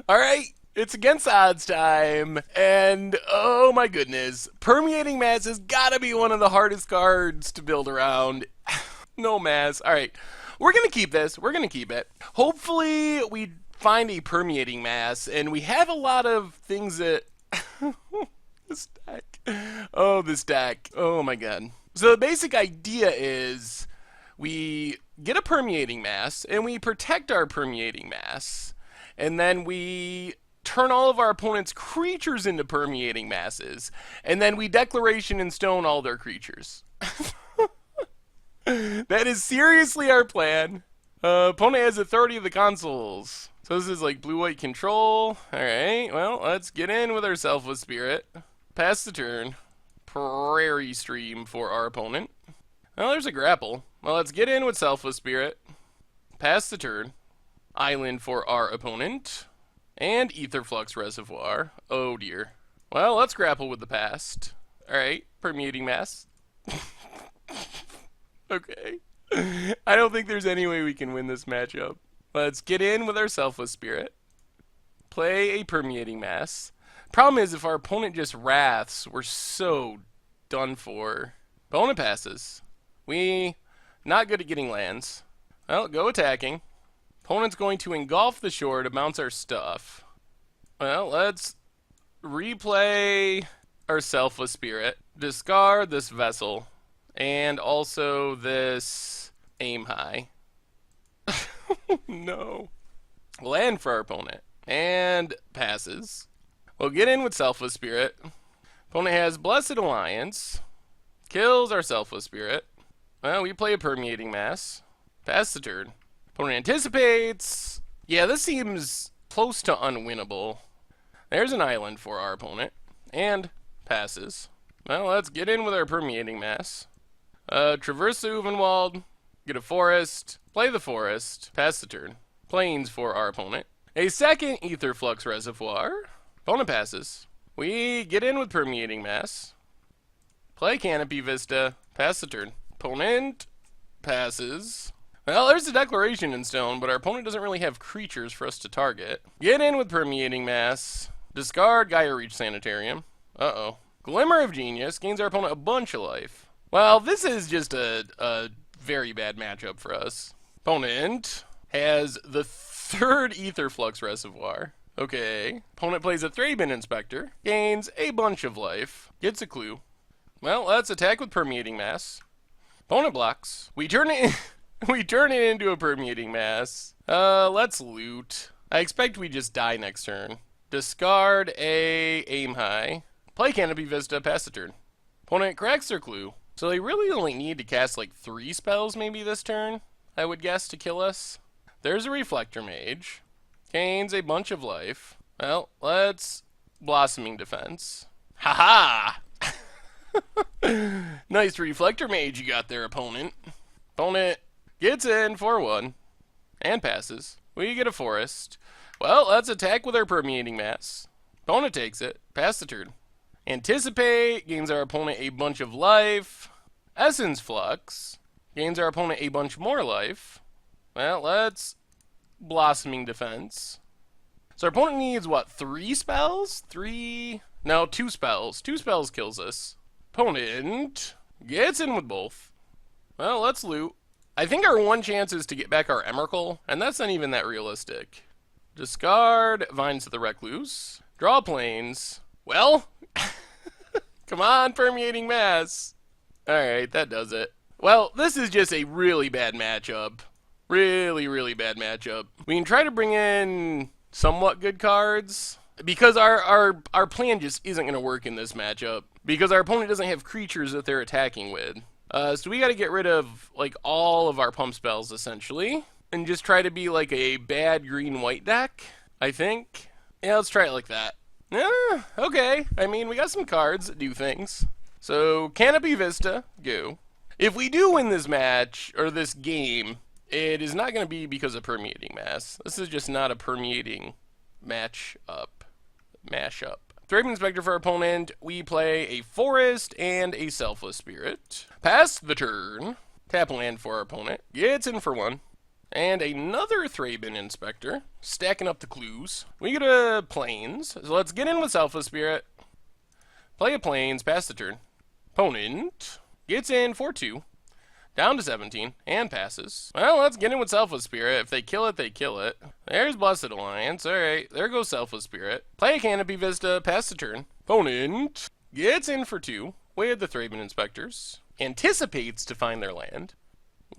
Alright, it's against odds time, and oh my goodness, Permeating Mass has gotta be one of the hardest cards to build around. No mass. Alright, we're gonna keep this, we're gonna keep it. Hopefully we find a Permeating Mass, and we have a lot of things that... This deck. Oh, this deck. Oh my god. So the basic idea is we get a Permeating Mass, and we protect our Permeating Mass, and then we turn all of our opponent's creatures into Permeating Masses, and then we Declaration in Stone all their creatures. That is seriously our plan. Opponent has authority of the consoles. So this is like blue-white control. Alright, well, let's get in with our Selfless Spirit. Pass the turn. Prairie Stream for our opponent. Well, there's a grapple. Well, let's get in with Selfless Spirit. Pass the turn. Island for our opponent. And Aetherflux Reservoir. Oh dear. Well, let's grapple with the past. Alright, Permeating Mass. Okay. I don't think there's any way we can win this matchup. Let's get in with our Selfless Spirit. Play a Permeating Mass. Problem is, if our opponent just wraths, we're so done for. Opponent passes. We not good at getting lands. Well, go attacking. Opponent's going to engulf the shore to bounce our stuff. Well, let's replay our Selfless Spirit. Discard this Vessel. And also this Aim High. No. Land for our opponent. And passes. We'll get in with Selfless Spirit. Opponent has Blessed Alliance. Kills our Selfless Spirit. Well, we play a Permeating Mass. Pass the turn. Opponent anticipates. Yeah, this seems close to unwinnable. There's an island for our opponent. And passes. Well, let's get in with our Permeating Mass. Traverse the Uvenwald. Get a forest. Play the forest. Pass the turn. Plains for our opponent. A second Aetherflux Reservoir. Opponent passes. We get in with Permeating Mass. Play Canopy Vista. Pass the turn. Opponent passes. Well, there's a Declaration in Stone, but our opponent doesn't really have creatures for us to target. Get in with Permeating Mass. Discard Gaia Reach Sanitarium. Uh-oh. Glimmer of Genius gains our opponent a bunch of life. Well, this is just a very bad matchup for us. Opponent has the third Aetherflux Reservoir. Okay. Opponent plays a Thraben Inspector, gains a bunch of life, gets a clue. Well, let's attack with Permeating Mass. Opponent blocks. We turn it into a Permeating Mass. Let's loot. I expect we just die next turn. Discard a Aim High. Play Canopy Vista, pass the turn. Opponent cracks their clue. So they really only need to cast like 3 spells maybe this turn, I would guess, to kill us. There's a Reflector Mage. Gains a bunch of life. Well, let's Blossoming Defense. Haha! Nice Reflector Mage you got there, opponent. Opponent gets in for 1 and passes. We get a forest. Well, let's attack with our Permeating Mass. Opponent takes it. Pass the turn. Anticipate gains our opponent a bunch of life. Essence Flux gains our opponent a bunch more life. Well, let's Blossoming Defense. So our opponent needs, what, 3 spells? 3? No, 2 spells. 2 spells kills us. Opponent gets in with both. Well, let's loot. I think our one chance is to get back our Emrakul, and that's not even that realistic. Discard Vines of the Recluse. Draw Plains. Well, come on, Permeating Mass. Alright, that does it. Well, this is just a really bad matchup. Really, really bad matchup. We can try to bring in somewhat good cards, because our plan just isn't going to work in this matchup, because our opponent doesn't have creatures that they're attacking with. So we got to get rid of like all of our pump spells, essentially, and just try to be like a bad green-white deck, I think. Yeah, let's try it like that. Okay. I mean, we got some cards that do things. So, Canopy Vista, go. If we do win this match, or this game, it is not going to be because of Permeating Mass. This is just not a permeating mashup. Thraben Inspector for our opponent. We play a Forest and a Selfless Spirit. Pass the turn. Tap land for our opponent. Gets in for 1. And another Thraben Inspector, stacking up the clues. We get a Plains, so let's get in with Selfless Spirit. Play a Plains, pass the turn. Opponent gets in for 2, down to 17, and passes. Well, let's get in with Selfless Spirit. If they kill it, they kill it. There's Blessed Alliance. Alright, there goes Selfless Spirit. Play a Canopy Vista, pass the turn. Opponent gets in for 2 with the Thraben Inspectors. Anticipates to find their land.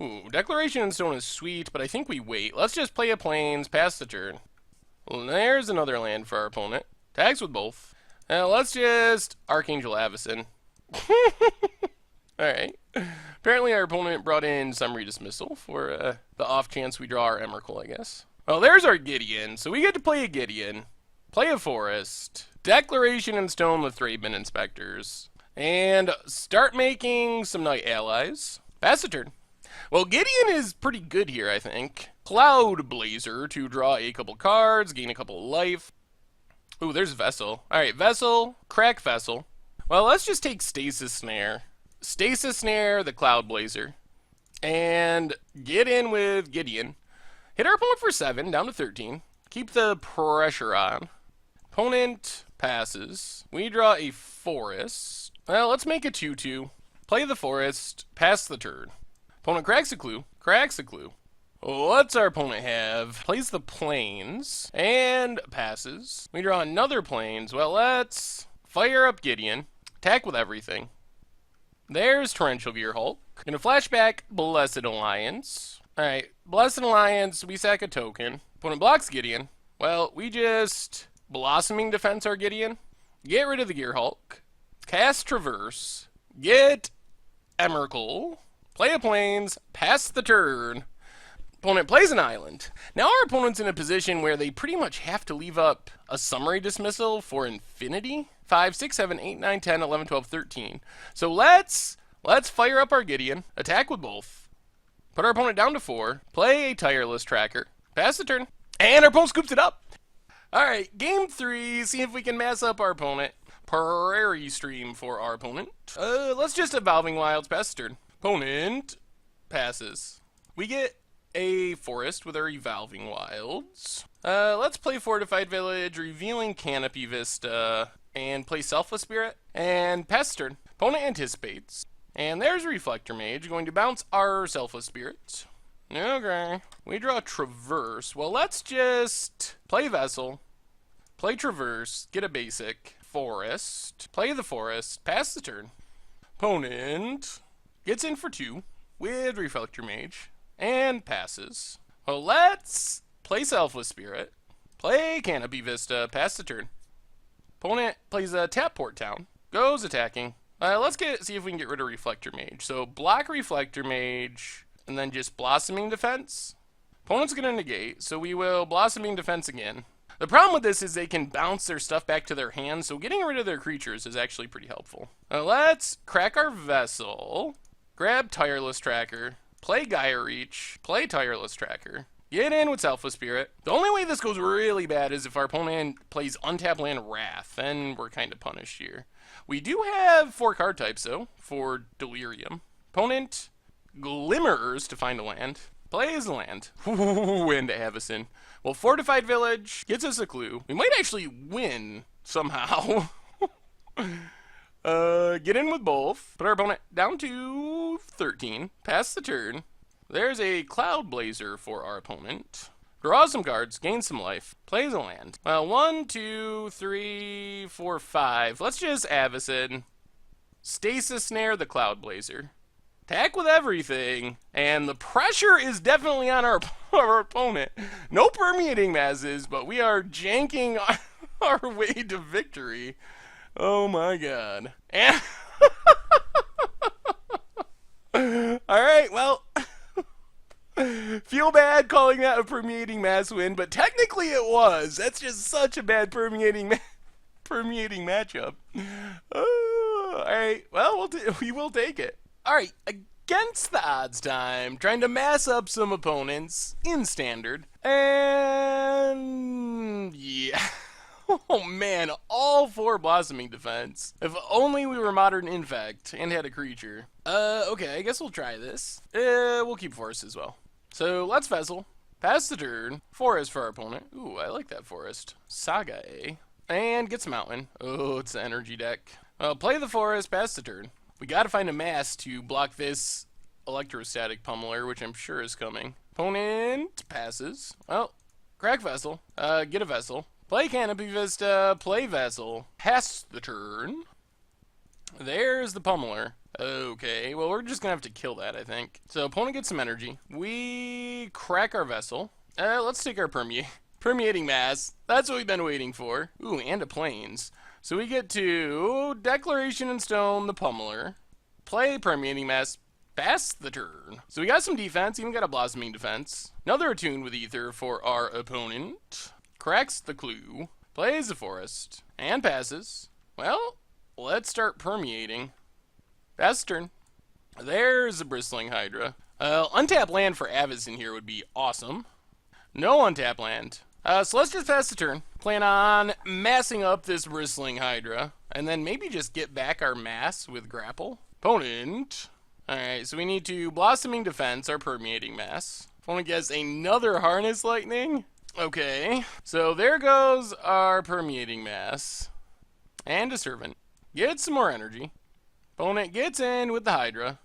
Ooh, Declaration in Stone is sweet, but I think we wait. Let's just play a Plains, pass the turn. Well, there's another land for our opponent. Tags with both. Let's just Archangel Avacyn. Alright. Apparently our opponent brought in Summary Dismissal for the off chance we draw our Emrakul, I guess. Well, there's our Gideon, so we get to play a Gideon. Play a Forest. Declaration in Stone with Thraben Inspectors. And start making some Knight allies. Pass the turn. Well, Gideon is pretty good here, I think. Cloud Blazer to draw a couple cards, gain a couple life. Ooh, there's Vessel. Alright, Vessel, crack Vessel. Well, let's just take Stasis Snare. Stasis Snare, the Cloud Blazer. And get in with Gideon. Hit our opponent for 7, down to 13. Keep the pressure on. Opponent passes. We draw a Forest. Well, let's make a 2-2. Play the Forest, pass the turn. Opponent cracks a clue. Cracks a clue. What's our opponent have? Plays the Plains and passes. We draw another Plains. Well, let's fire up Gideon. Attack with everything. There's Torrential Gearhulk. Gonna flashback Blessed Alliance. Alright, Blessed Alliance, we sack a token. Opponent blocks Gideon. Well, we just Blossoming Defense our Gideon. Get rid of the Gearhulk. Cast Traverse. Get Emrakul. Play a Plains, pass the turn. Opponent plays an island. Now our opponent's in a position where they pretty much have to leave up a Summary Dismissal for infinity. 5, 6, 7, 8, 9, 10, 11, 12, 13. So let's fire up our Gideon, attack with both. Put our opponent down to 4, play a Tireless Tracker, pass the turn, and our opponent scoops it up. Alright, game 3, see if we can mass up our opponent. Prairie Stream for our opponent. Let's just Evolving Wilds, pass the turn. Opponent passes. We get a Forest with our Evolving Wilds. Let's play Fortified Village, revealing Canopy Vista, and play Selfless Spirit, and pass the turn. Opponent anticipates. And there's Reflector Mage, going to bounce our Selfless Spirit. Okay. We draw Traverse. Well, let's just play Vessel, play Traverse, get a basic Forest, play the Forest, pass the turn. Opponent gets in for 2 with Reflector Mage and passes. Well, let's play Selfless Spirit, play Canopy Vista, pass the turn. Opponent plays a Tap Port Town, goes attacking. Let's see if we can get rid of Reflector Mage. So block Reflector Mage and then just Blossoming Defense. Opponent's going to negate, so we will Blossoming Defense again. The problem with this is they can bounce their stuff back to their hand, so getting rid of their creatures is actually pretty helpful. Let's crack our Vessel, grab Tireless Tracker, play Gaia Reach, play Tireless Tracker, get in with Selfless Spirit. The only way this goes really bad is if our opponent plays Untapped Land Wrath, then we're kind of punished here. We do have 4 card types, though, for Delirium. Opponent Glimmers to find a land. Plays a land. Ooh, and Avacyn. Well, Fortified Village gets us a clue. We might actually win somehow. Get in with both. Put our opponent down to 13. Pass the turn. There's a Cloud Blazer for our opponent. Draw some cards, gain some life, plays a land. Well, 1, 2, 3, 4, 5. Let's just Avacyn. Stasis Snare, the Cloud Blazer. Attack with everything, and the pressure is definitely on our opponent. No Permeating Masses, but we are janking our way to victory. Oh my god. And alright, well, feel bad calling that a Permeating Mass win, but technically it was. That's just such a bad permeating matchup. Alright, well, we will take it. Alright, against the odds time, trying to mass up some opponents in Standard. And yeah. Oh man, all 4 Blossoming Defense. If only we were Modern Infect and had a creature. Okay, I guess we'll try this. We'll keep Force as well. So let's Vessel. Pass the turn. Forest for our opponent. Ooh, I like that forest. Saga A. And gets Mountain. Oh, it's the energy deck. Play the forest, pass the turn. We gotta find a mass to block this electrostatic pummeler, which I'm sure is coming. Opponent passes. Well, crack Vessel. Get a Vessel. Play Canopy Vista. Play Vessel. Pass the turn. There's the pummeler. Okay, well, we're just gonna have to kill that, I think. So, opponent gets some energy. We crack our Vessel. Let's take our Permeating Mass. That's what we've been waiting for. Ooh, and a Plains. So we get to Declaration in Stone, the pummeler. Play Permeating Mass. Pass the turn. So we got some defense, even got a Blossoming Defense. Another Attune with Ether for our opponent. Cracks the Clue. Plays the Forest. And passes. Well, let's start permeating. Pass the turn. There's a Bristling Hydra. Untap land for Avis in here would be awesome. No untap land. So let's just pass the turn. Plan on massing up this Bristling Hydra. And then maybe just get back our mass with Grapple. Opponent. Alright, so we need to Blossoming Defense our Permeating Mass. Opponent gets another Harness Lightning. Okay. So there goes our Permeating Mass. And a Servant. Get some more energy. Opponent gets in with the Hydra.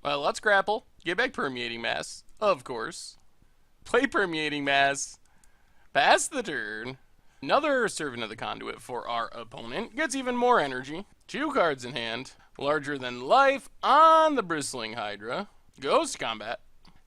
Well, let's grapple. Get back Permeating Mass. Of course. Play Permeating Mass. Pass the turn. Another Servant of the Conduit for our opponent. Gets even more energy. 2 cards in hand. Larger than life on the Bristling Hydra. Goes to combat.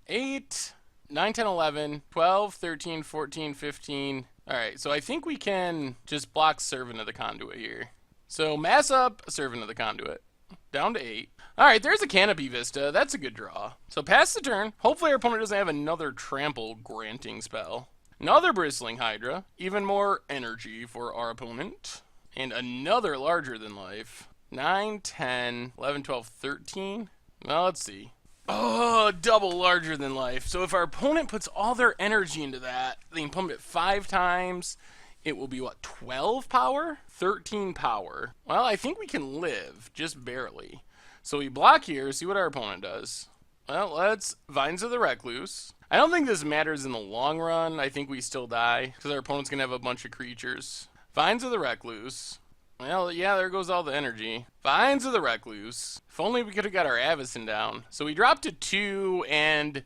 8, 9, 10, 11, 12, 13, 14, 15. Alright, so I think we can just block Servant of the Conduit here. So mass up Servant of the Conduit. Down to 8. Alright, there's a Canopy Vista. That's a good draw. So pass the turn. Hopefully our opponent doesn't have another trample granting spell. Another Bristling Hydra. Even more energy for our opponent. And another larger than life. 9, 10, 11, 12, 13. Well, let's see. Oh, double larger than life. So if our opponent puts all their energy into that, they can pump it 5 times. It will be, what, 12 power? 13 power. Well, I think we can live, just barely. So we block here, see what our opponent does. Well, let's Vines of the Recluse. I don't think this matters in the long run. I think we still die, because our opponent's going to have a bunch of creatures. Vines of the Recluse. Well, yeah, there goes all the energy. Vines of the Recluse. If only we could have got our Avacyn down. So we dropped to 2, and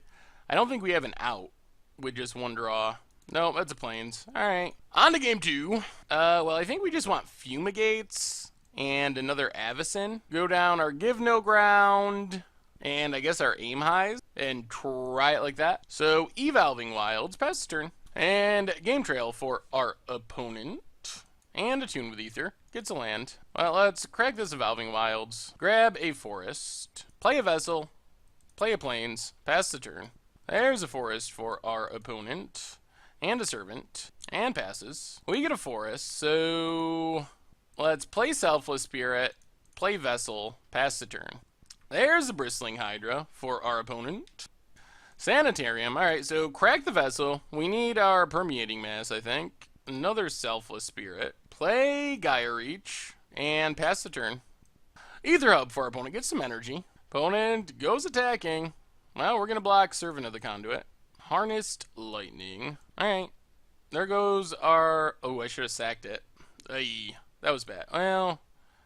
I don't think we have an out with just 1 draw. No, that's a Plains. Alright. On to game 2. Well, I think we just want Fumigates and another Avacyn. Go down our Give No Ground, and I guess our Aim Highs, and try it like that. So, Evolving Wilds, pass the turn. And Game Trail for our opponent. And Attune with Ether. Gets a land. Well, let's crack this Evolving Wilds. Grab a Forest. Play a Vessel. Play a Plains. Pass the turn. There's a Forest for our opponent. And a Servant. And passes. We get a Forest, so let's play Selfless Spirit. Play Vessel. Pass the turn. There's a Bristling Hydra for our opponent. Sanitarium. Alright, so crack the Vessel. We need our Permeating Mass, I think. Another Selfless Spirit. Play Gaia Reach. And pass the turn. Ether Hub for our opponent. Get some energy. Opponent goes attacking. Well, we're going to block Servant of the Conduit. Harnessed Lightning. Alright. There goes our... Oh, I should have sacked it. Ay, that was bad. Well,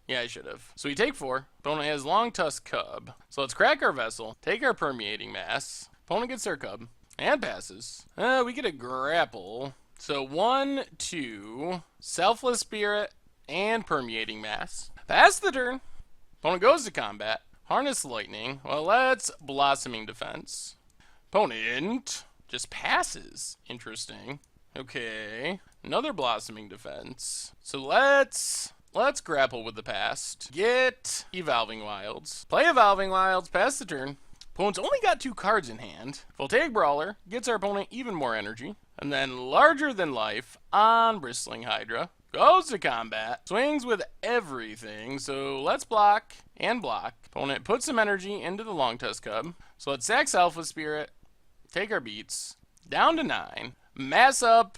yeah, I should have. So we take 4. Opponent has Long Tusk Cub. So let's crack our Vessel. Take our Permeating Mass. Opponent gets their Cub. And passes. We get a Grapple. So 1, 2, Selfless Spirit, and Permeating Mass. Pass the turn. Opponent goes to combat. Harness Lightning. Well, let's Blossoming Defense. Opponent just passes. Interesting. Okay. Another Blossoming Defense. So let's grapple with the past. Get Evolving Wilds. Play Evolving Wilds. Pass the turn. Opponent's only got 2 cards in hand. Voltaic Brawler gets our opponent even more energy. And then Larger Than Life on Bristling Hydra. Goes to combat. Swings with everything. So let's block and block. Opponent puts some energy into the Long Tusk Cub. So let's sack Selfless Spirit. Take our beats. Down to 9. Mass up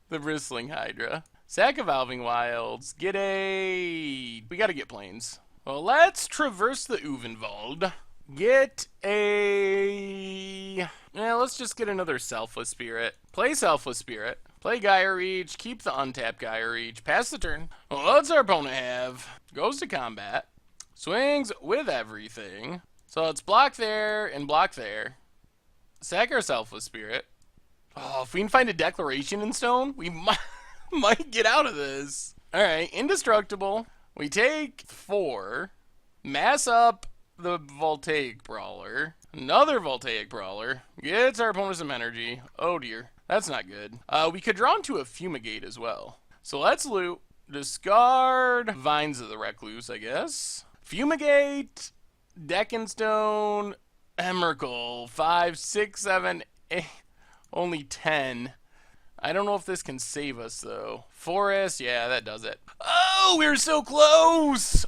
the Bristling Hydra. Sack Evolving Wilds. We gotta get Plains. Well, let's traverse the Uvenwald. Get a... Yeah, let's just get another Selfless Spirit. Play Selfless Spirit. Play Gaia Reach. Keep the untapped Gaia Reach. Pass the turn. Well, what's our opponent have? Goes to combat. Swings with everything. So let's block there and block there. Sack our Selfless Spirit. Oh, if we can find a Declaration in Stone, we might get out of this. Alright, Indestructible. We take 4. Mass up the Voltaic Brawler. Another Voltaic Brawler. Gets our opponent some energy. Oh dear. That's not good. We could draw into a Fumigate as well. So let's loot. Discard Vines of the Recluse, I guess. Fumigate. Deck and Stone. Emrakul. 5, 6, 7, 8. Only 10. I don't know if this can save us, though. Forest, yeah, that does it. Oh, we were so close!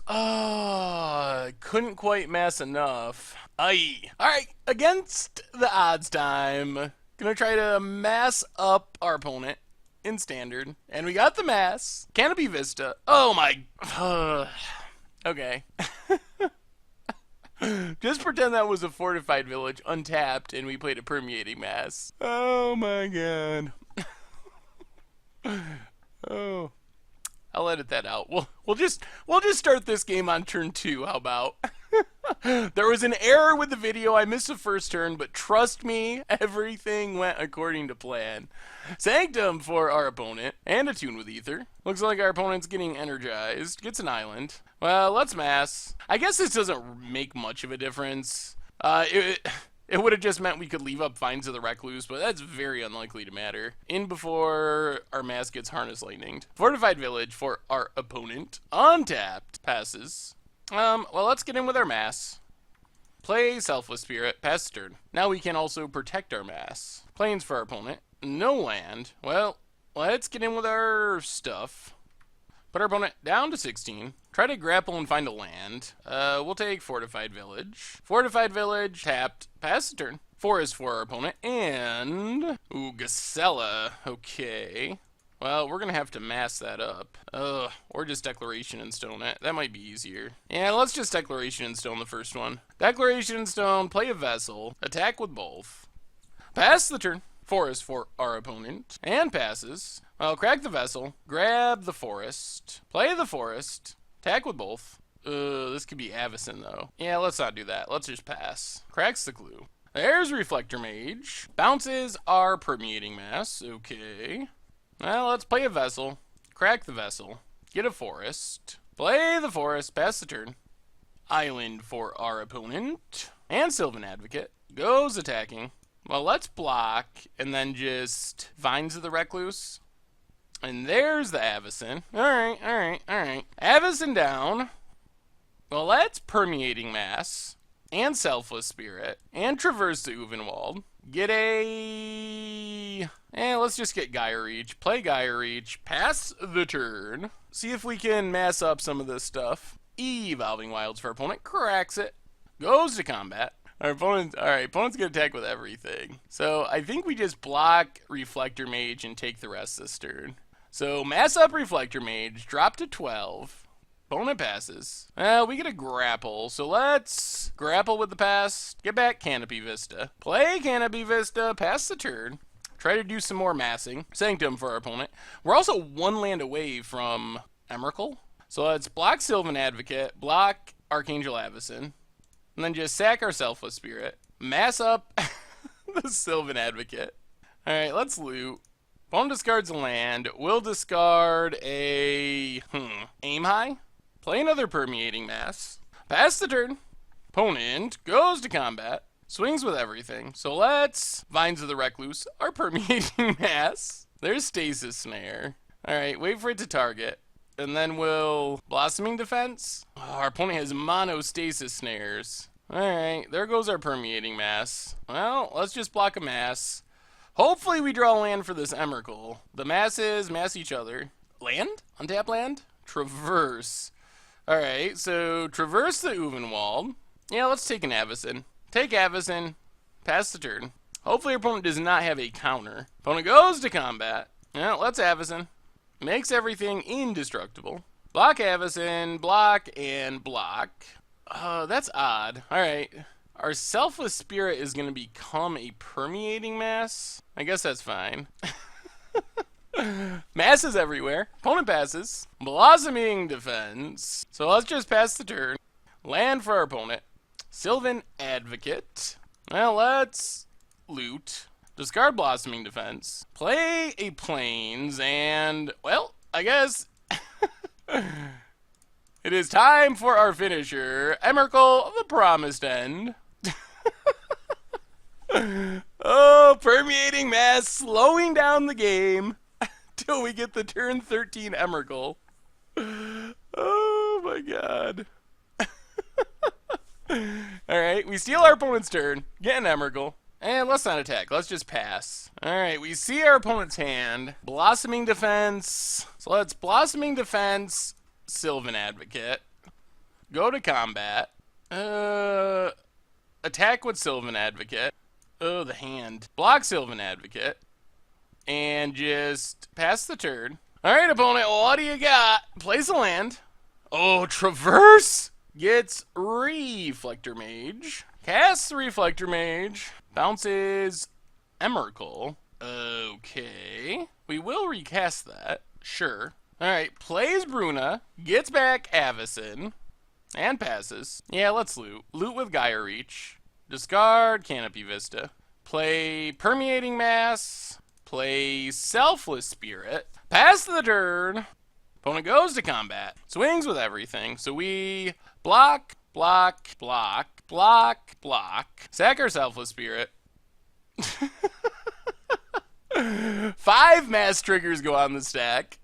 Couldn't quite mass enough. Aye. Alright, against the odds time. Gonna try to mass up our opponent in Standard. And we got the mass. Canopy Vista. Oh my... Okay. Just pretend that was a fortified village, untapped, and we played a Permeating Mass. Oh my god. Oh, I'll edit that out. We'll just start this game on turn 2. How about? There was an error with the video. I missed the first turn, but trust me, everything went according to plan. Sanctum for our opponent, and a Tune with Ether. Looks like our opponent's getting energized. Gets an island. Well, let's mass. I guess this doesn't make much of a difference. It would have just meant we could leave up Vines of the Recluse, but that's very unlikely to matter. In before our mass gets Harness Lightninged. Fortified Village for our opponent. Untapped. Passes. Well, let's get in with our mass. Play Selfless Spirit. Pass turn. Now we can also protect our mass. Plains for our opponent. No land. Well, let's get in with our stuff. Put our opponent down to 16. Try to grapple and find a land. We'll take Fortified Village. Fortified Village, tapped. Pass the turn. Forest for our opponent. And... Ooh, Gacella. Okay. Well, we're going to have to mass that up. Or just Declaration in Stone it. That might be easier. Yeah, let's just Declaration in Stone the first one. Declaration in Stone, play a Vessel. Attack with both. Pass the turn. Forest for our opponent. And passes. Well, crack the Vessel. Grab the Forest. Play the Forest. Attack with both. This could be Avacyn, though. Yeah, let's not do that. Let's just pass. Cracks the Clue. There's Reflector Mage. Bounces our Permeating Mass. Okay. Well, let's play a Vessel. Crack the Vessel. Get a Forest. Play the Forest. Pass the turn. Island for our opponent. And Sylvan Advocate. Goes attacking. Well, let's block and then just Vines of the Recluse. And there's the Avacyn. Alright. Avacyn down. Well, let's Permeating Mass. And Selfless Spirit. And Traverse the Uvenwald. Get a... let's just get Gaia Reach. Play Gaia Reach. Pass the turn. See if we can mass up some of this stuff. Evolving Wilds for our opponent. Cracks it. Goes to combat. Our opponent, opponent's gonna attack with everything. So I think we just block Reflector Mage and take the rest this turn. So mass up Reflector Mage, drop to 12. Opponent passes. We get a grapple, so let's grapple with the pass. Get back Canopy Vista. Play Canopy Vista, pass the turn. Try to do some more massing. Sanctum for our opponent. We're also 1 land away from Emrakul. So let's block Sylvan Advocate, block Archangel Avacyn. And then just sack our Selfless Spirit. Mass up the Sylvan Advocate. Alright, let's loot. Opponent discards a land. We'll discard a... Aim High. Play another Permeating Mass. Pass the turn. Opponent goes to combat. Swings with everything. So let's... Vines of the Recluse. Our Permeating Mass. There's Stasis Snare. Alright, wait for it to target. And then we'll... Blossoming Defense? Oh, our opponent has mono Stasis Snares. Alright, there goes our Permeating Mass. Well, let's just block a mass. Hopefully we draw land for this Emrakul. The masses mass each other. Land? Untap land? Traverse. Alright, so traverse the Uvenwald. Yeah, let's take an Avacyn. Take Avacyn. Pass the turn. Hopefully our opponent does not have a counter. Opponent goes to combat. Yeah, let's Avacyn. Makes everything indestructible. Block Avacyn, block, and block. That's odd. Alright. Our Selfless Spirit is going to become a Permeating Mass. I guess that's fine. Masses everywhere. Opponent passes. Blossoming Defense. So let's just pass the turn. Land for our opponent. Sylvan Advocate. Well, let's loot. Discard Blossoming Defense. Play a Plains, and, well, I guess it is time for our finisher, Emrakul of the Promised End. Oh, Permeating Mass, slowing down the game till we get the turn 13 Emrakul. Oh my god. Alright, we steal our opponent's turn, get an Emrakul, and let's not attack, let's just pass. Alright, we see our opponent's hand, Blossoming Defense. So let's Blossoming Defense, Sylvan Advocate. Go to combat. Attack with Sylvan Advocate. Oh, the hand. Block Sylvan Advocate. And just pass the turn. Alright, opponent, what do you got? Place a land. Oh, Traverse gets Reflector Mage. Casts Reflector Mage. Bounces Emrakul. Okay. We will recast that. Sure. Alright, plays Bruna. Gets back Avacyn. And passes. Yeah, let's loot. Loot with Gaia Reach. Discard Canopy Vista. Play Permeating Mass. Play Selfless Spirit. Pass the turn. Opponent goes to combat. Swings with everything. So we block, block, block, block, block. Sack our Selfless Spirit. 5 mass triggers go on the stack.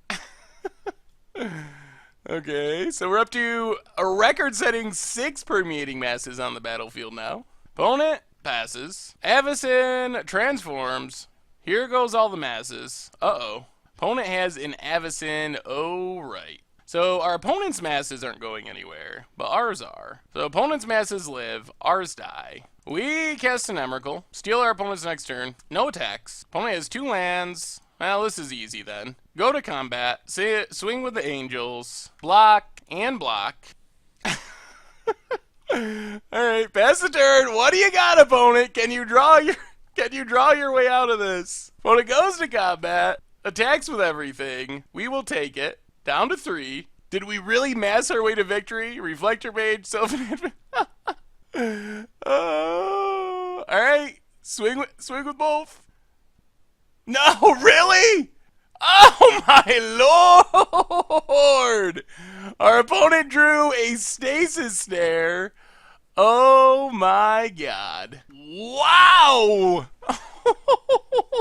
Okay, so we're up to a record-setting 6 Permeating Masses on the battlefield now. Opponent passes. Avacyn transforms. Here goes all the masses. Uh-oh. Opponent has an Avacyn. Oh, right. So our opponent's masses aren't going anywhere, but ours are. So opponent's masses live, ours die. We cast an Emrakul, steal our opponent's next turn. No attacks. Opponent has 2 lands. Well, this is easy then. Go to combat, swing with the angels, block, and block. Alright, pass the turn. What do you got, opponent? Can you draw your way out of this? Opponent goes to combat, attacks with everything. We will take it. Down to 3. Did we really mass our way to victory? Reflector Mage, Sylvan. Oh, alright. Swing with both. No, really? Oh my lord! Our opponent drew a Stasis Snare. Oh my god. Wow!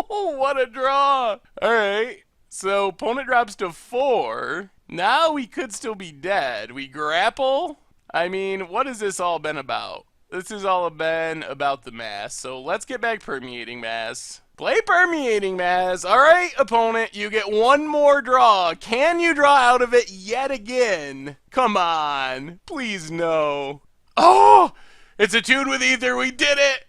What a draw! Alright, so opponent drops to 4. Now we could still be dead. We grapple? I mean, what has this all been about? This has all been about the mass. So let's get back Permeating Mass. Play Permeating Mass. Alright, opponent, you get one more draw. Can you draw out of it yet again? Come on. Please no. Oh! It's attuned with Ether. We did it!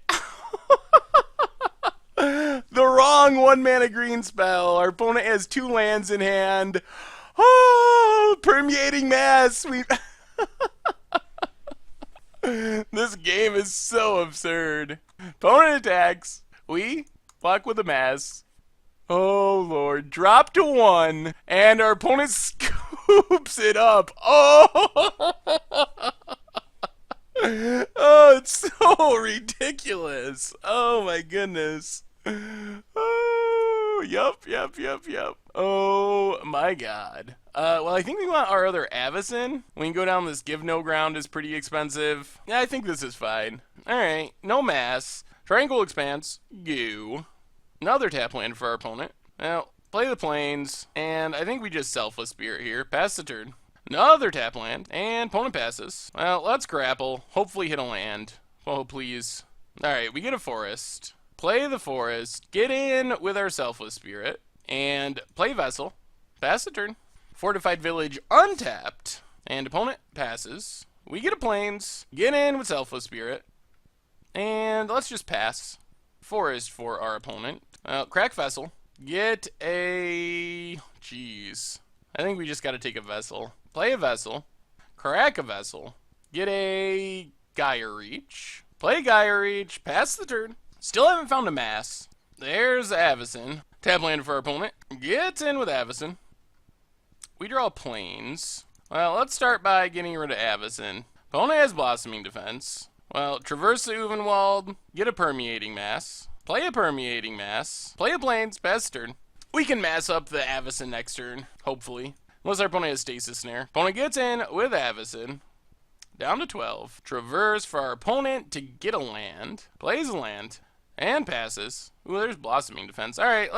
The wrong 1-mana green spell. Our opponent has 2 lands in hand. Oh! Permeating Mass. This game is so absurd. Opponent attacks. We block with a mass. Oh lord. Drop to 1. And our opponent scoops it up. Oh! Oh, it's so ridiculous. Oh my goodness. Oh, yup. Oh my god. Well, I think we want our other Avacyn. We can go down this Give No Ground is pretty expensive. Yeah, I think this is fine. Alright, no mass. Triangle Expanse. Goo. Another tap land for our opponent. Well, play the plains. And I think we just Selfless Spirit here. Pass the turn. Another tap land. And opponent passes. Well, let's grapple. Hopefully hit a land. Oh, please. Alright, we get a forest. Play the forest. Get in with our Selfless Spirit. And play Vessel. Pass the turn. Fortified Village untapped. And opponent passes. We get a plains. Get in with Selfless Spirit. And let's just pass. Forest for our opponent. Crack Vessel. Get a... Jeez. I think we just gotta take a Vessel. Play a Vessel. Crack a Vessel. Get a Gaia Reach. Play Gaia Reach. Pass the turn. Still haven't found a mass. There's Avacyn. Tap land for our opponent. Gets in with Avacyn. We draw planes. Well, let's start by getting rid of Avacyn. Opponent has Blossoming Defense. Well, traverse the Uvenwald. Get a Permeating Mass. Play a Permeating Mass. Play a Plains. Pass turn. We can mass up the Avacyn next turn, hopefully. Unless our opponent has Stasis Snare. Opponent gets in with Avacyn. Down to 12. Traverse for our opponent to get a land. Plays a land. And passes. Ooh, there's Blossoming Defense. Alright,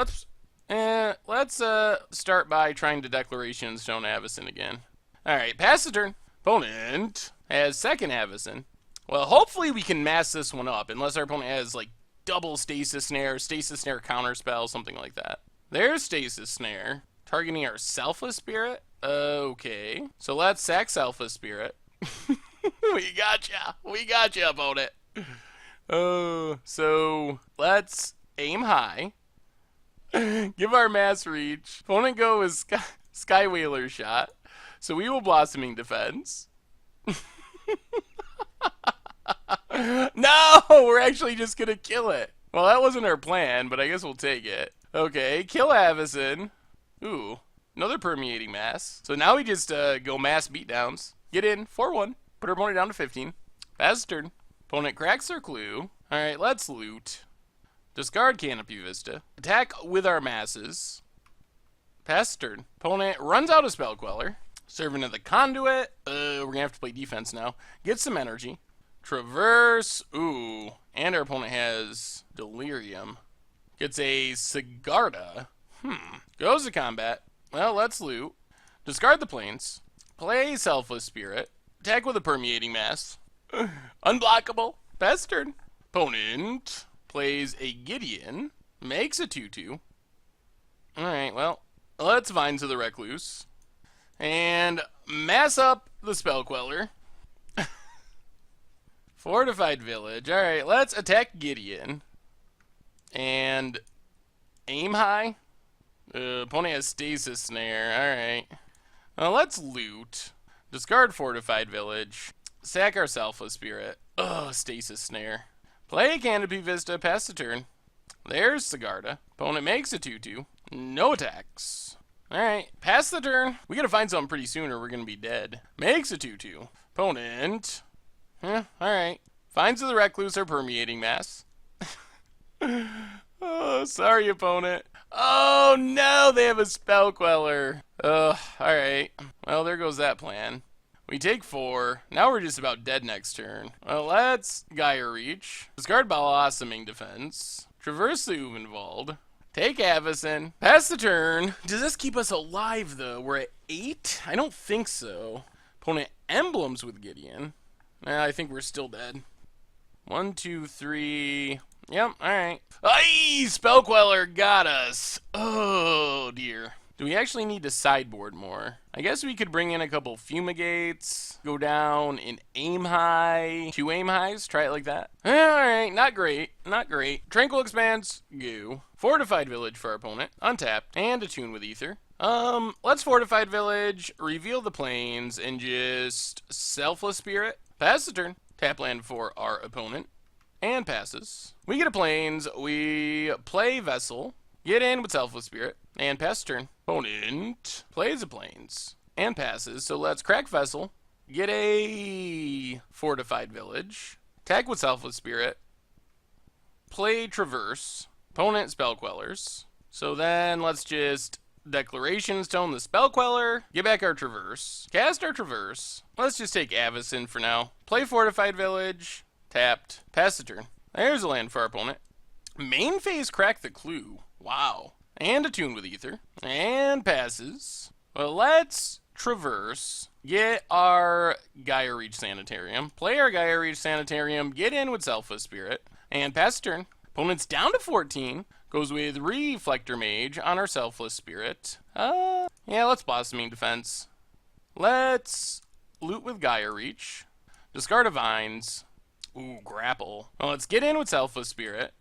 let's start by trying to Declaration Stone Avacyn again. Alright, pass the turn. Opponent has second Avacyn. Well, hopefully we can mass this one up, unless our opponent has, like, double Stasis Snare Counterspell, something like that. There's Stasis Snare, targeting our Selfless Spirit. Okay, so let's sack Selfless Spirit. We gotcha, opponent. So let's aim high. Give our mass reach. Opponent go with Sky Whaler shot. So we will Blossoming Defense. No, we're actually just gonna kill it. Well, that wasn't our plan, but I guess we'll take it. Okay, kill Avacyn. Ooh, another Permeating Mass. So now we just go mass beatdowns. Get in, 4-1. Put our opponent down to 15. Pass turn. Opponent cracks their clue. Alright, let's loot. Discard Canopy Vista. Attack with our masses. Pass turn. Opponent runs out of Spell Queller. Servant of the Conduit. We're gonna have to play defense now. Get some energy. Traverse. Ooh. And our opponent has Delirium. Gets a Sigarda. Goes to combat. Well, let's loot. Discard the planes. Play Selfless Spirit. Attack with a Permeating Mass. Unblockable. Pass turn. Opponent plays a Gideon. Makes a 2-2. Alright, well, let's Vines of the Recluse. And mass up the Spell Queller. Fortified Village. Alright, let's attack Gideon. And aim high. Opponent has Stasis Snare. Alright. Well, let's loot. Discard Fortified Village. Sack our Selfless Spirit. Ugh, Stasis Snare. Play Canopy Vista. Pass the turn. There's Sigarda. Opponent makes a 2-2. No attacks. Alright, pass the turn. We gotta find something pretty soon or we're gonna be dead. Makes a 2-2. Opponent. Alright. Finds the Recluse or Permeating Mass. Oh, sorry, opponent. Oh, no, they have a Spell Queller. Ugh, alright. Well, there goes that plan. We take 4. Now we're just about dead next turn. Well, let's Gaia Reach. Discard Blossoming Defense. Traverse the Uvenwald. Take Avacyn. Pass the turn. Does this keep us alive, though? We're at 8? I don't think so. Opponent Emblems with Gideon. I think we're still dead. 1, 2, 3. Yep, alright. Aye! Spell Queller got us. Oh, dear. Do we actually need to sideboard more? I guess we could bring in a couple Fumigates, go down and aim high. 2 aim highs, try it like that. Alright, not great, not great. Tranquil Expanse, go. Fortified Village for our opponent, untapped, and attune with Ether. Let's Fortified Village, reveal the plains, and just Selfless Spirit. Pass the turn. Tap land for our opponent, and passes. We get a plains, we play Vessel, get in with Selfless Spirit, and pass turn. Opponent plays a plains and passes. So let's crack Vessel, get a Fortified Village, attack with Selfless Spirit, play Traverse. Opponent Spell Quellers. So then let's just Declaration Stone the Spell Queller, get back our Traverse, cast our Traverse. Let's just take Avacyn for now. Play Fortified Village, tapped, pass the turn. There's a land for our opponent. Main phase crack the clue. Wow. And attune with Ether. And passes. Well, let's Traverse. Get our Gaia Reach Sanitarium. Play our Gaia Reach Sanitarium. Get in with Selfless Spirit. And pass turn. Opponent's down to 14. Goes with Reflector Mage on our Selfless Spirit. Yeah, let's Blossoming Defense. Let's loot with Gaia Reach. Discard a Vines. Ooh, grapple. Well, let's get in with Selfless Spirit.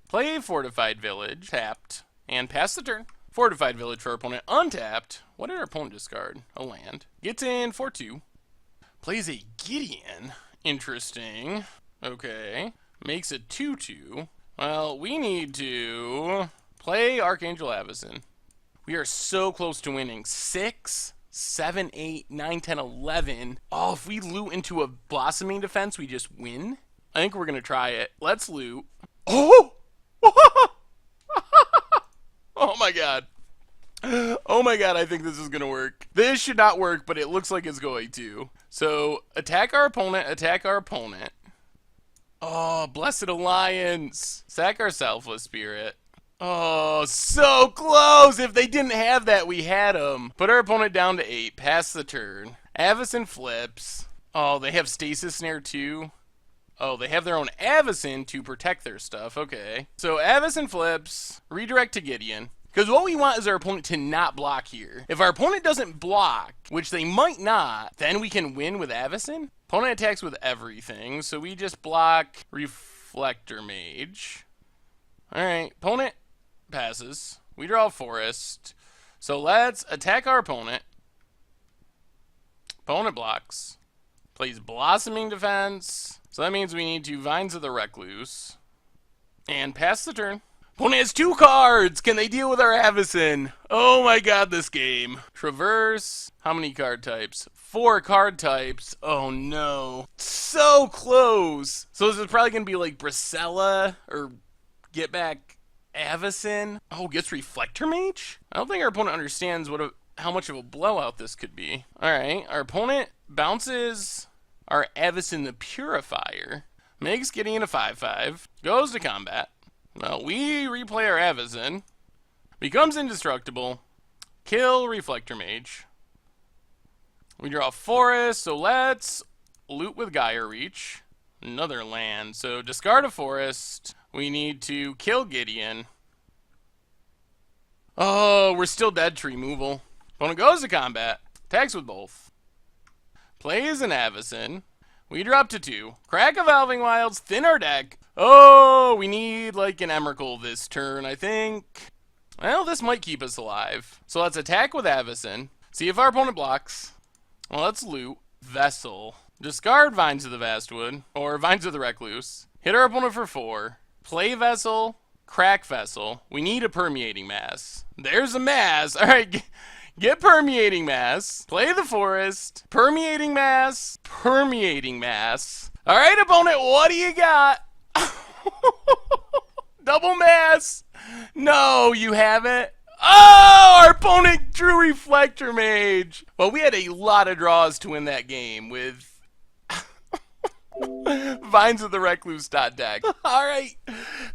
Play Fortified Village, tapped, and pass the turn. Fortified Village for our opponent, untapped. What did our opponent discard? A land. Gets in 4-2. Plays a Gideon. Interesting. Okay. Makes it 2-2. Well, we need to play Archangel Avacyn. We are so close to winning. 6, 7, 8, 9, 10, 11. Oh, if we loot into a Blossoming Defense, we just win? I think we're going to try it. Let's loot. Oh! Oh my god. Oh my god, I think this is going to work. This should not work, but it looks like it's going to. So, attack our opponent, attack our opponent. Oh, Blessed Alliance. Sack our Selfless Spirit. Oh, so close. If they didn't have that, we had them. Put our opponent down to 8. Pass the turn. Avacyn flips. Oh, they have Stasis Snare too. Oh, they have their own Avacyn to protect their stuff. Okay. So Avacyn flips. Redirect to Gideon. Because what we want is our opponent to not block here. If our opponent doesn't block, which they might not, then we can win with Avacyn. Opponent attacks with everything, so we just block Reflector Mage. Alright, opponent passes. We draw a Forest. So let's attack our opponent. Opponent blocks. Plays Blossoming Defense. So that means we need to Vines of the Recluse. And pass the turn. Opponent has 2 cards! Can they deal with our Avacyn? Oh my god, this game. Traverse. How many card types? 4 card types. Oh no. So close! So this is probably going to be like Bracella or Get Back Avacyn. Oh, gets Reflector Mage? I don't think our opponent understands how much of a blowout this could be. Alright, our opponent bounces our Avacyn the Purifier. Makes Gideon a 5/5. Goes to combat. Well, we replay our Avacyn. Becomes indestructible. Kill Reflector Mage. We draw a Forest, so let's loot with Gaia Reach. Another land. So discard a Forest. We need to kill Gideon. Oh, we're still dead to removal. Opponent goes to combat. Attacks with both. Plays an Avacyn. We drop to 2. Crack Evolving Wilds. Thin our deck. Oh, we need like an Emrakul this turn, I think. Well, this might keep us alive. So let's attack with Avacyn. See if our opponent blocks. Well, let's loot. Vessel. Discard Vines of the Vastwood. Or Vines of the Recluse. Hit our opponent for 4. Play Vessel. Crack Vessel. We need a Permeating Mass. There's a Mass. Alright, get Permeating Mass. Play the Forest. Permeating Mass. Permeating Mass. Alright, opponent, what do you got? Double Mass. No, you haven't. Oh, our opponent drew Reflector Mage. Well, we had a lot of draws to win that game with Vines of the Recluse deck. Alright,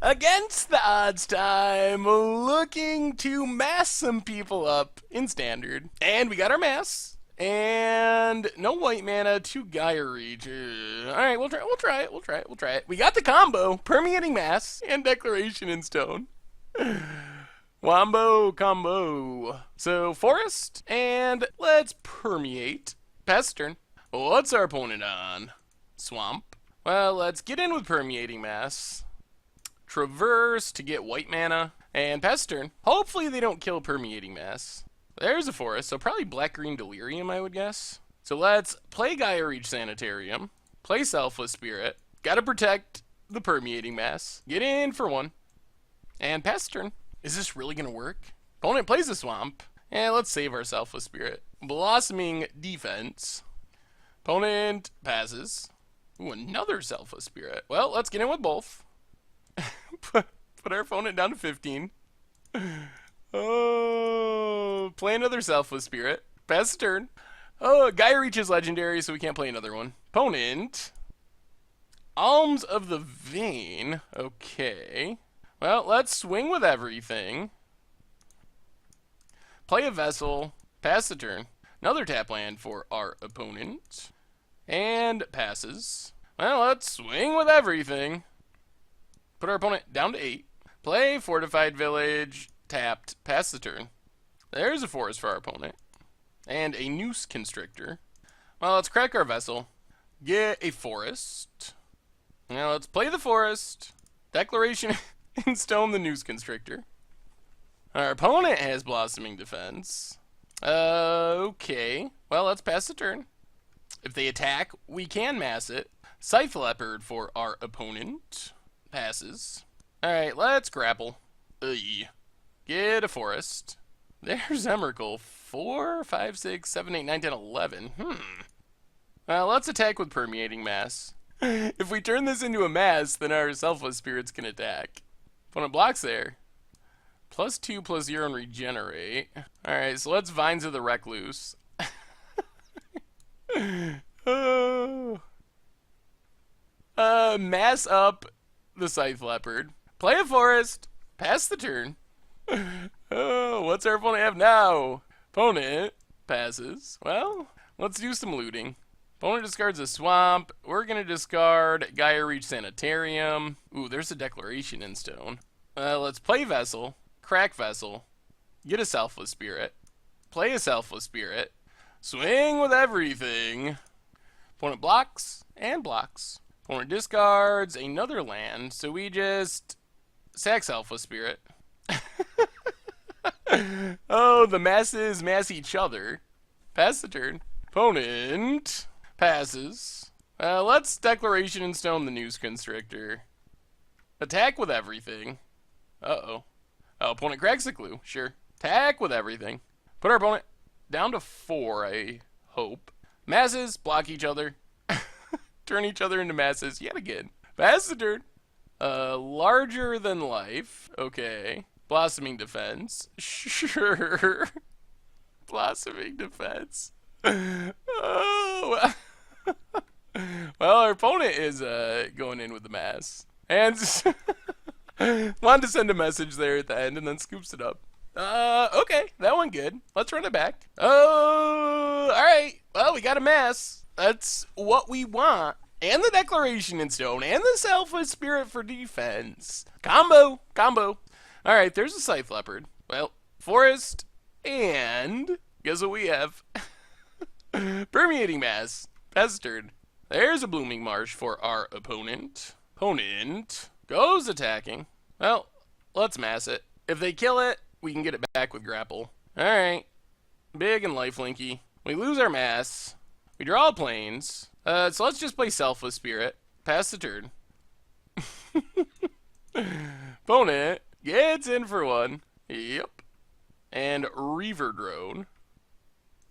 against the odds time, looking to mass some people up in Standard. And we got our mass. And no white mana, 2 Gaia Reach. Alright, we'll try it. We got the combo, Permeating Mass and Declaration in Stone. Wombo combo. So Forest, and let's Permeate. Pass turn. What's our opponent on? Swamp. Well, let's get in with Permeating Mass. Traverse to get white mana. And pass turn. Hopefully they don't kill Permeating Mass. There's a Forest, so probably Black-Green Delirium, I would guess. So let's play Gaia Reach Sanitarium. Play Selfless Spirit. Gotta protect the Permeating Mass. Get in for 1. And pass turn. Is this really gonna work? Opponent plays a Swamp. And let's save our Selfless Spirit. Blossoming Defense. Opponent passes. Ooh, another Selfless Spirit. Well, let's get in with both. Put our opponent down to 15. Oh, play another Selfless Spirit. Pass turn. Oh, Gaia Reach is legendary, so we can't play another one. Opponent. Alms of the Vein. Okay. Well, let's swing with everything. Play a Vessel. Pass the turn. Another tap land for our opponent. And passes. Well, let's swing with everything. Put our opponent down to 8. Play Fortified Village. Tapped. Pass the turn. There's a Forest for our opponent. And a Noose Constrictor. Well, let's crack our Vessel. Get a Forest. Now let's play the Forest. Declaration in Stone the Noose Constrictor. Our opponent has Blossoming Defense. Okay. Well, let's pass the turn. If they attack, we can mass it. Scythe Leopard for our opponent. Passes. Alright, let's grapple. Ugh. Get a forest. There's Emrakul. 4, 5, 6, 7, 8, 9, 10, 11. Let's attack with Permeating Mass. If we turn this into a mass, then our Selfless Spirits can attack. Opponent blocks there. +2, +0, and regenerate. Alright, so let's Vines of the Recluse. Oh. Mass up the Scythe Leopard. Play a forest. Pass the turn. Oh, what's our opponent have now? Opponent passes. Well, let's do some looting. Opponent discards a swamp. We're going to discard Gaia Reach Sanitarium. Ooh, there's a Declaration in stone. Let's play Vessel. Crack Vessel. Get a Selfless Spirit. Play a Selfless Spirit. Swing with everything. Opponent blocks and blocks. Opponent discards another land, so we just sack Selfless Spirit. Oh, the masses mass each other. Pass the turn. Opponent passes. Let's Declaration in Stone the Noose Constrictor. Attack with everything. Uh-oh. Oh, opponent cracks the clue. Sure. Attack with everything. Put our opponent down to 4, I hope. Masses block each other. Turn each other into masses yet again. Pass the turn. Larger than life. Okay. Blossoming Defense. Sure. Blossoming Defense. Oh. Well, our opponent is going in with the mass. And wanted to send a message there at the end and then scoops it up. Okay. That one good. Let's run it back. Oh, alright. Well, we got a mass. That's what we want. And the Declaration in Stone. And the Selfless Spirit for defense. Combo. Combo. Alright, there's a Scythe Leopard. Well, forest. And guess what we have? Permeating Mass. Pass turn. There's a Blooming Marsh for our opponent. Opponent goes attacking. Well, let's mass it. If they kill it, we can get it back with grapple. Alright. Big and lifelinky. We lose our mass. We draw planes. So let's just play Selfless Spirit. Pass the turn. Opponent gets in for 1. Yep. And Reaver Drone.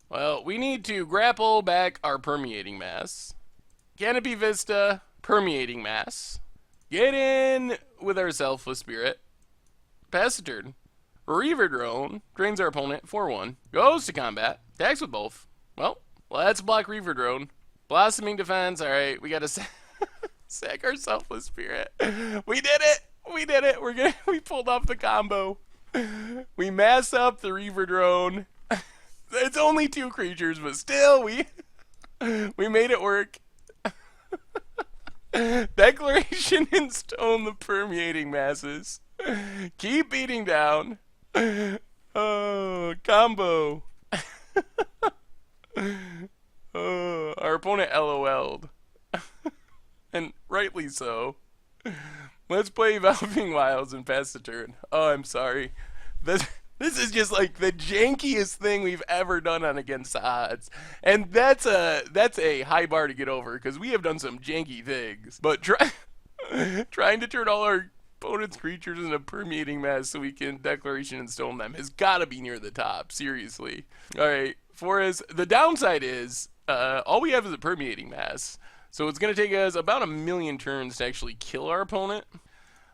Well, we need to grapple back our Permeating Mass. Canopy Vista, Permeating Mass. Get in with our Selfless Spirit. Pass the turn. Reaver Drone drains our opponent for 1. Goes to combat. Attacks with both. Well, let's block Reaver Drone. Blossoming Defense. Alright, we gotta sack our Selfless Spirit. We did it! We did it! We pulled off the combo. We mass up the Reaver Drone. It's only 2 creatures, but still, we made it work. Declaration in Stone the Permeating Masses. Keep beating down. Oh, combo. Oh, our opponent LOL'd. And rightly so. Let's play Evolving Wilds and pass the turn. Oh, I'm sorry. This is just like the jankiest thing we've ever done on Against the Odds. And that's a high bar to get over, because we have done some janky things. But trying to turn all our opponent's creatures into Permeating Mass so we can Declaration and Stone them has got to be near the top. Seriously. Alright, the downside is, all we have is a Permeating Mass. So it's going to take us about 1,000,000 turns to actually kill our opponent.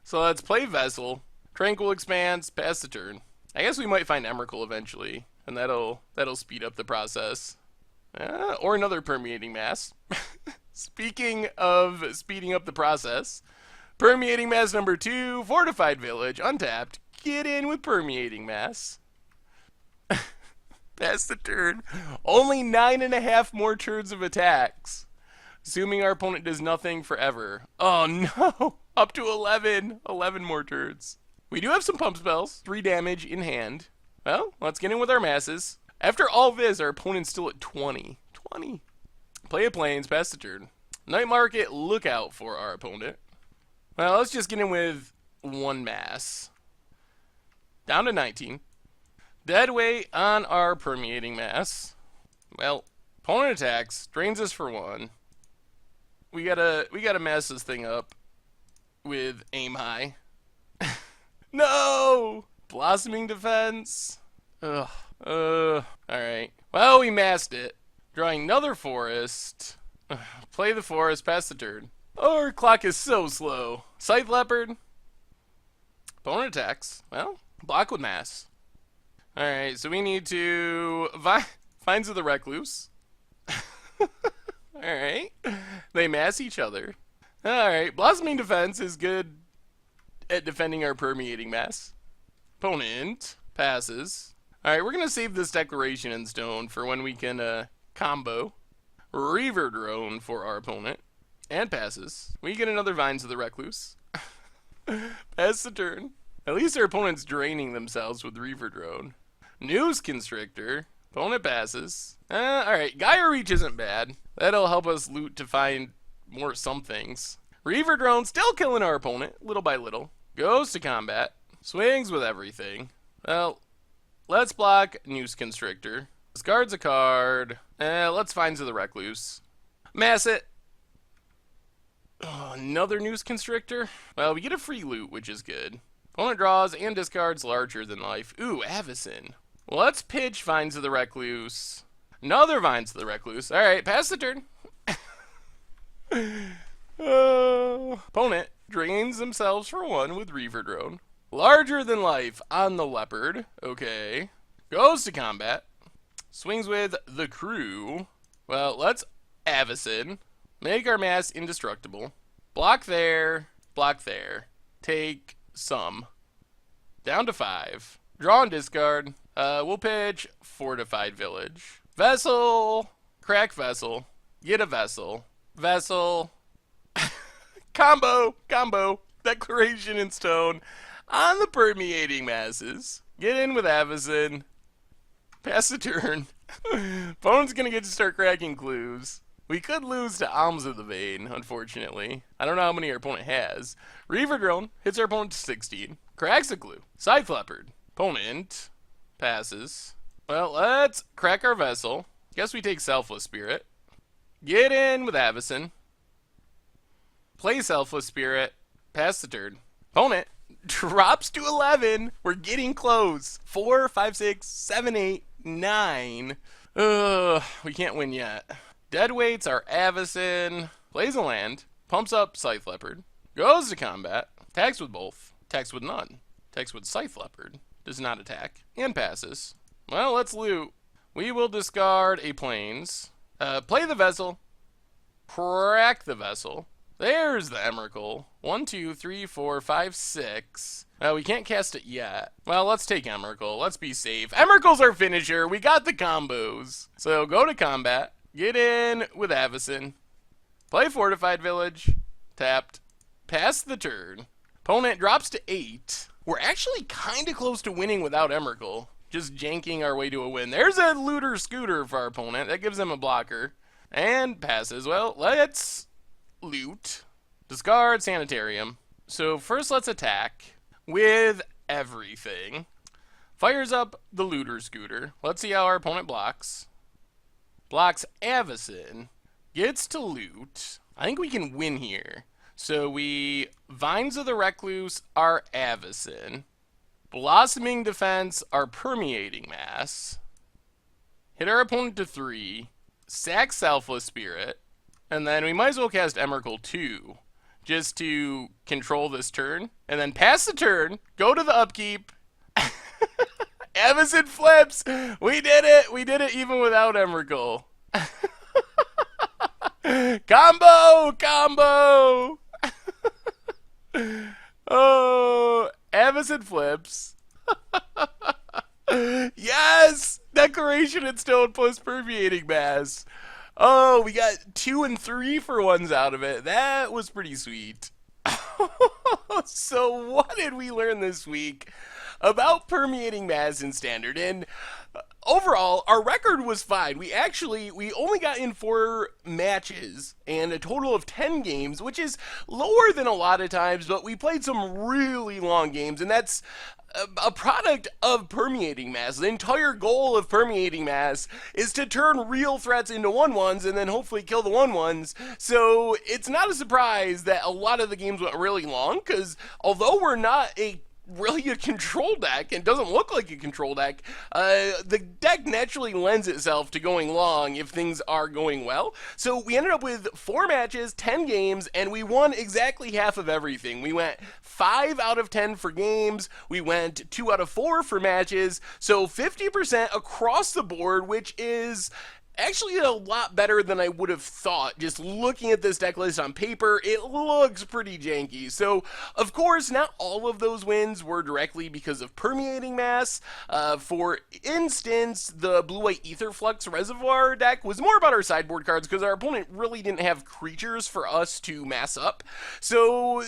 So let's play Vessel. Tranquil Expanse, pass the turn. I guess we might find Emrakul eventually, and that'll speed up the process. Or another Permeating Mass. Speaking of speeding up the process, Permeating Mass number 2, Fortified Village, untapped. Get in with Permeating Mass. Pass the turn. Only 9.5 more turns of attacks. Assuming our opponent does nothing forever. Oh no! Up to 11. 11 more turns. We do have some pump spells. 3 damage in hand. Well, let's get in with our masses. After all this, our opponent's still at 20. 20. Play a plains, pass the turn. Night Market, look out for our opponent. Well, let's just get in with 1 mass. Down to 19. Dead weight on our Permeating Mass. Well, opponent attacks, drains us for 1. We gotta mass this thing up with aim high. No! Blossoming defense. Ugh. Alright. Well, we massed it. Drawing another forest. Play the forest, pass the turn. Our clock is so slow. Scythe Leopard. Opponent attacks. Well, block with mass. Alright, so we need to... Finds of the Recluse. Alright. They mass each other. Alright, Blossoming Defense is good at defending our Permeating Mass. Opponent passes. Alright, we're going to save this Declaration in Stone for when we can combo. Reaver Drone for our opponent. And passes. We get another Vines of the Recluse. Pass the turn. At least our opponent's draining themselves with Reaver Drone. News Constrictor. Opponent passes. Alright, Gaia Reach isn't bad. That'll help us loot to find more somethings. Reaver Drone still killing our opponent, little by little. Goes to combat. Swings with everything. Well, let's block News Constrictor. Discards a card. Let's Vines of the Recluse. Mass it. Oh, another News Constrictor? Well, we get a free loot, which is good. Opponent draws and discards larger than life. Ooh, Avacyn. Well, let's pitch Vines of the Recluse. Another Vines of the Recluse. Alright, pass the turn. Opponent drains themselves for one with Reaver Drone. Larger than life on the Leopard. Okay. Goes to combat. Swings with the Crew. Well, let's Avacyn. Make our mass indestructible. Block there. Block there. Take some. Down to 5. Draw and discard. We'll pitch Fortified Village. Vessel. Crack Vessel. Get a Vessel. Vessel. Combo. Combo. Declaration in Stone. On the Permeating Masses. Get in with Avacyn. Pass the turn. Opponent's gonna get to start cracking clues. We could lose to Alms of the Vein, unfortunately. I don't know how many our opponent has. Reaver Drone hits our opponent to 16. Cracks a clue. Scythe Leopard. Opponent passes. Well, let's crack our Vessel. Guess we take Selfless Spirit. Get in with Avacyn. Play Selfless Spirit. Pass the turn. Opponent drops to 11. We're getting close. 4, 5, 6, 7, 8, 9. We can't win yet. Deadweights are Avacyn. Plays a land. Pumps up Scythe Leopard. Goes to combat. Attacks with both. Attacks with none. Attacks with Scythe Leopard. Does not attack. And passes. Well, let's loot. We will discard a Plains. Play the Vessel. Crack the Vessel. There's the Emrakul. 1, 2, 3, 4, 5, 6. We can't cast it yet. Well, let's take Emrakul. Let's be safe. Emrakul's our finisher. We got the combos. So go to combat. Get in with Avacyn. Play Fortified Village. Tapped. Pass the turn. Opponent drops to 8. We're actually kind of close to winning without Emrakul. Just janking our way to a win. There's a Looter Scooter for our opponent. That gives him a blocker. And passes. Well, let's loot. Discard Sanitarium. So first let's attack with everything. Fires up the Looter Scooter. Let's see how our opponent blocks. Blocks Avacyn. Gets to loot. I think we can win here. So we Vines of the Recluse are Avacyn. Blossoming Defense are Permeating Mass. Hit our opponent to 3. Sack Selfless Spirit. And then we might as well cast Emrakul 2. Just to control this turn. And then pass the turn. Go to the upkeep. Avacyn flips. We did it. We did it even without Emrakul. Combo! Combo! Oh, Avacyn flips. Yes! Declaration in Stone plus Permeating Mass. Oh, we got 2 and 3 for ones out of it. That was pretty sweet. So what did we learn this week about Permeating Mass in Standard? And overall, our record was fine. We only got in 4 matches and a total of 10 games, which is lower than a lot of times, but we played some really long games, and that's a product of Permeating Mass. The entire goal of Permeating Mass is to turn real threats into 1/1s and then hopefully kill the 1/1s. So it's not a surprise that a lot of the games went really long, because although we're not really a control deck and doesn't look like a control deck, the deck naturally lends itself to going long if things are going well. So we ended up with 4 matches, 10 games, and we won exactly half of everything. We went 5 out of 10 for games, we went 2 out of 4 for matches, so 50% across the board, which is actually a lot better than I would have thought. Just looking at this deck list on paper, it looks pretty janky. So, of course, not all of those wins were directly because of Permeating Mass. For instance, the Blue-White Aetherflux Reservoir deck was more about our sideboard cards because our opponent really didn't have creatures for us to mass up. So,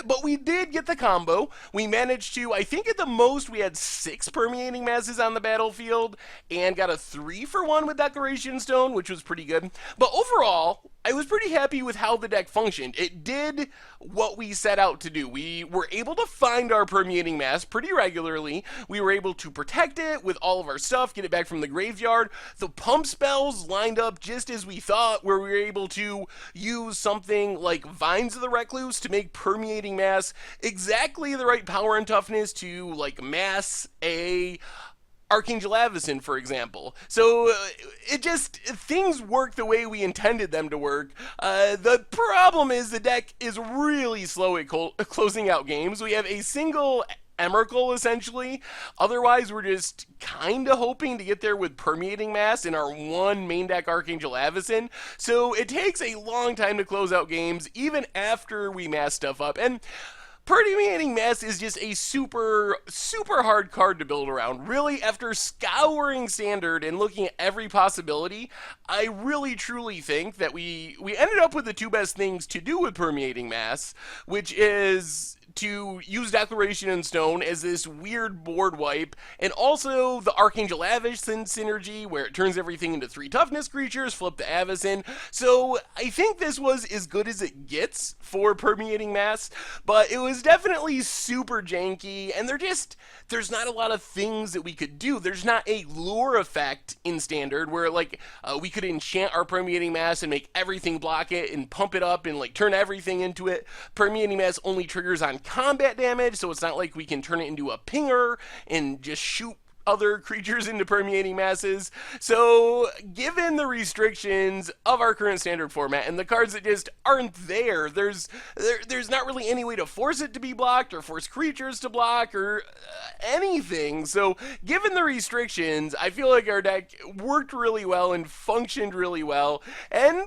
but we did get the combo. We managed to, I think at the most, we had 6 Permeating Masses on the battlefield and got a 3-for-1 with Decoration Stone, which was pretty good. But overall, I was pretty happy with how the deck functioned. It did what we set out to do. We were able to find our Permeating Mass pretty regularly. We were able to protect it with all of our stuff, get it back from the graveyard. The pump spells lined up just as we thought, where we were able to use something like Vines of the Recluse to make Permeating Mass exactly the right power and toughness to like mass a Archangel Avacyn, for example. So things work the way we intended them to work. The problem is the deck is really slow at closing out games. We have a single Emrakul, essentially. Otherwise, we're just kind of hoping to get there with Permeating Mass in our one main deck Archangel Avacyn. So it takes a long time to close out games, even after we mass stuff up. And Permeating Mass is just a super hard card to build around. Really, after scouring Standard and looking at every possibility, I really truly think that we ended up with the 2 best things to do with Permeating Mass, which is to use Declaration in Stone as this weird board wipe, and also the Archangel Avacyn synergy, where it turns everything into 3 toughness creatures, flip the Avacyn. So I think this was as good as it gets for Permeating Mass, but it was definitely super janky, and there's not a lot of things that we could do. There's not a lure effect in Standard where like we could enchant our Permeating Mass and make everything block it and pump it up and like turn everything into it. Permeating Mass only triggers on combat damage, so it's not like we can turn it into a pinger and just shoot other creatures into Permeating Masses. So given the restrictions of our current Standard format and the cards that just aren't there, there's not really any way to force it to be blocked or force creatures to block or anything. So given the restrictions, I feel like our deck worked really well and functioned really well, and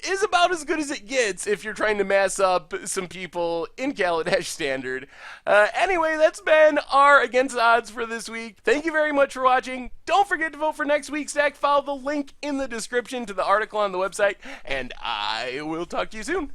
is about as good as it gets if you're trying to mass up some people in Kaladesh Standard. Anyway, that's been our Against Odds for this week. Thank you very much for watching. Don't forget to vote for next week's deck. Follow the link in the description to the article on the website, and I will talk to you soon.